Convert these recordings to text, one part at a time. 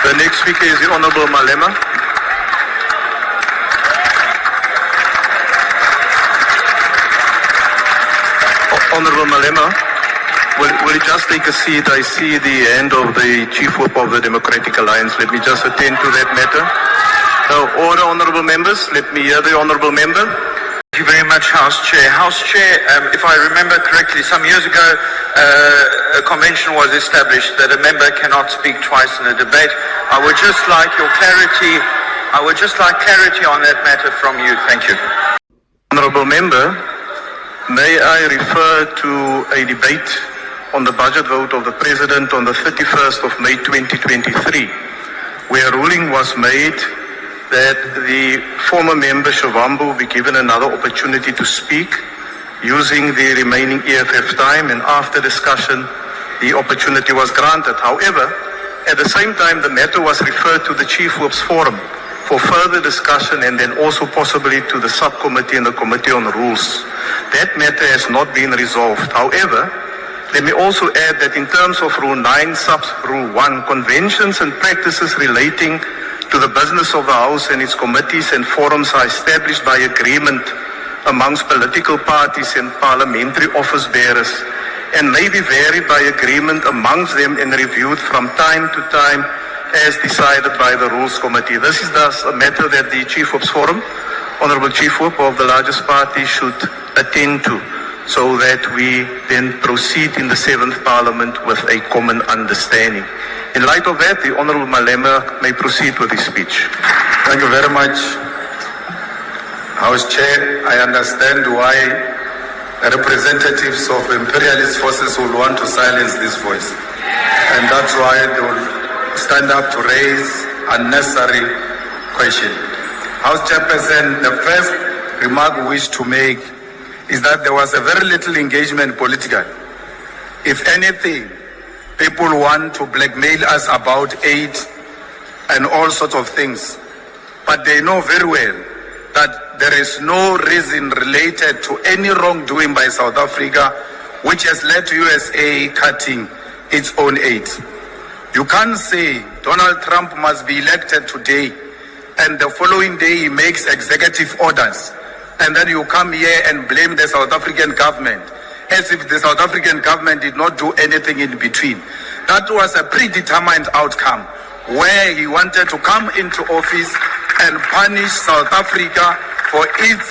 The next speaker is the Honourable Malema. Honourable Malema, will you just take a seat? I see the hand of the Chief Whip of the Democratic Alliance. Let me just attend to that matter. Order, Honourable Members. Let me hear the Honourable Member. Thank you very much, House Chair. House Chair, if I remember correctly, some years ago, a convention was established that a member cannot speak twice in a debate. I would just like your clarity. I would just like clarity on that matter from you. Thank you. Honourable Member, may I refer to a debate on the budget vote of the President on the 31st of May 2023, where a ruling was made that the former member Shavambu be given another opportunity to speak using the remaining EFF time, and after discussion the opportunity was granted. However, at the same time the matter was referred to the Chief Whip's Forum for further discussion, and then also possibly to the subcommittee and the Committee on Rules. That matter has not been resolved. However, let me also add that in terms of Rule 9, Sub Rule 1, conventions and practices relating to the business of the House and its committees and forums are established by agreement amongst political parties and parliamentary office bearers, and may be varied by agreement amongst them and reviewed from time to time as decided by the Rules Committee. This is thus a matter that the Chief Whip's Forum, Honourable Chief Whip of the largest party, should attend to, so that we then proceed in the 7th Parliament with a common understanding. In light of that, the Honourable Malema may proceed with his speech. Thank you very much, House Chair. I understand why the representatives of imperialist forces will want to silence this voice, and that's why they will stand up to raise unnecessary questions. House Chairperson, the first remark we wish to make is that there was a very little engagement politically. If anything, people want to blackmail us about aid and all sorts of things, but they know very well that there is no reason related to any wrongdoing by South Africa which has led to USA cutting its own aid. You can't say Donald Trump must be elected today and the following day he makes executive orders, and then you come here and blame the South African government as if the South African government did not do anything in between. That was a predetermined outcome, where he wanted to come into office and punish South Africa for its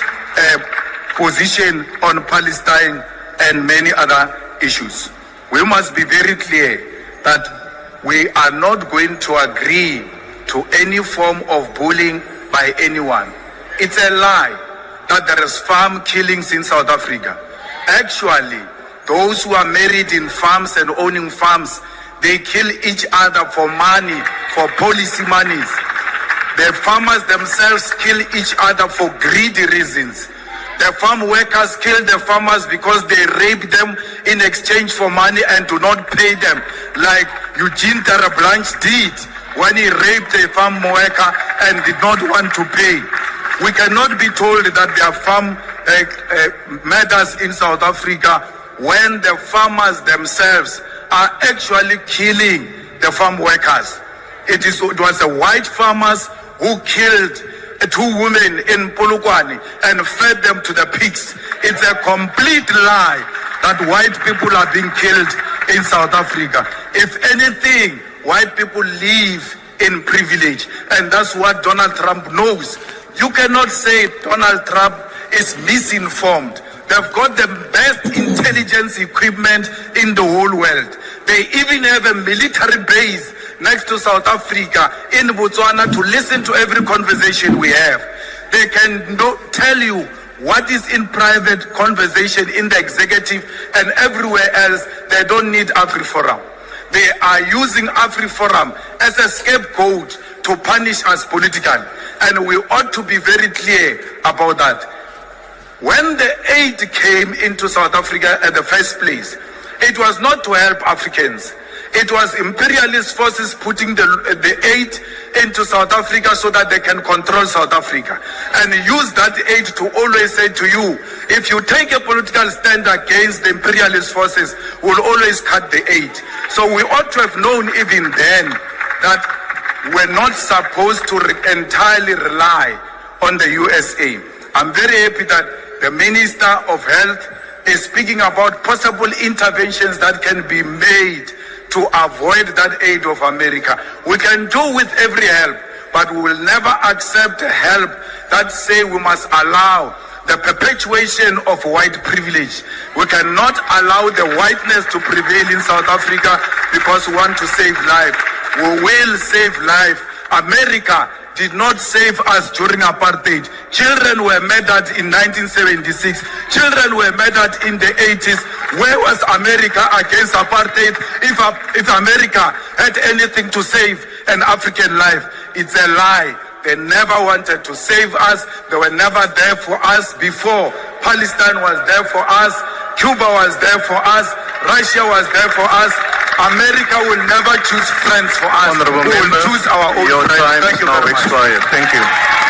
position on Palestine and many other issues. We must be very clear that we are not going to agree to any form of bullying by anyone. It's a lie that there is farm killings in South Africa. Actually, those who are married in farms and owning farms, they kill each other for money, for policy monies. The farmers themselves kill each other for greedy reasons. The farm workers kill the farmers because they rape them in exchange for money and do not pay them, like Eugene Terreblanche did when he raped a farm worker and did not want to pay. We cannot be told that there are farm murders in South Africa when the farmers themselves are actually killing the farm workers. It was the white farmers who killed two women in Polokwane and fed them to the pigs. It's a complete lie that white people are being killed in South Africa. If anything, white people live in privilege, and that's what Donald Trump knows. You cannot say Donald Trump is misinformed. They've got the best intelligence equipment in the whole world. They even have a military base next to South Africa in Botswana to listen to every conversation we have. They can tell you what is in private conversation in the executive and everywhere else. They don't need AfriForum. They are using AfriForum as a scapegoat to punish us politically. And we ought to be very clear about that. When the aid came into South Africa at the first place, it was not to help Africans. It was imperialist forces putting the aid into South Africa so that they can control South Africa, and use that aid to always say to you, if you take a political stand against the imperialist forces, we'll always cut the aid. So we ought to have known even then that we're not supposed to entirely rely on the USA. I'm very happy that the Minister of Health is speaking about possible interventions that can be made to avoid that aid of America. We can do with every help, but we will never accept help that say we must allow the perpetuation of white privilege. We cannot allow the whiteness to prevail in South Africa because we want to save life. We will save life. America did not save us during apartheid. Children were murdered in 1976. Children were murdered in the 80s. Where was America against apartheid? If America had anything to save an African life, it's a lie. They never wanted to save us. They were never there for us before. Palestine was there for us. Cuba was there for us. Russia was there for us. America will never choose friends for us. Honorable we will member, choose our own your friends. time Thank is you now very much. expired. Thank you.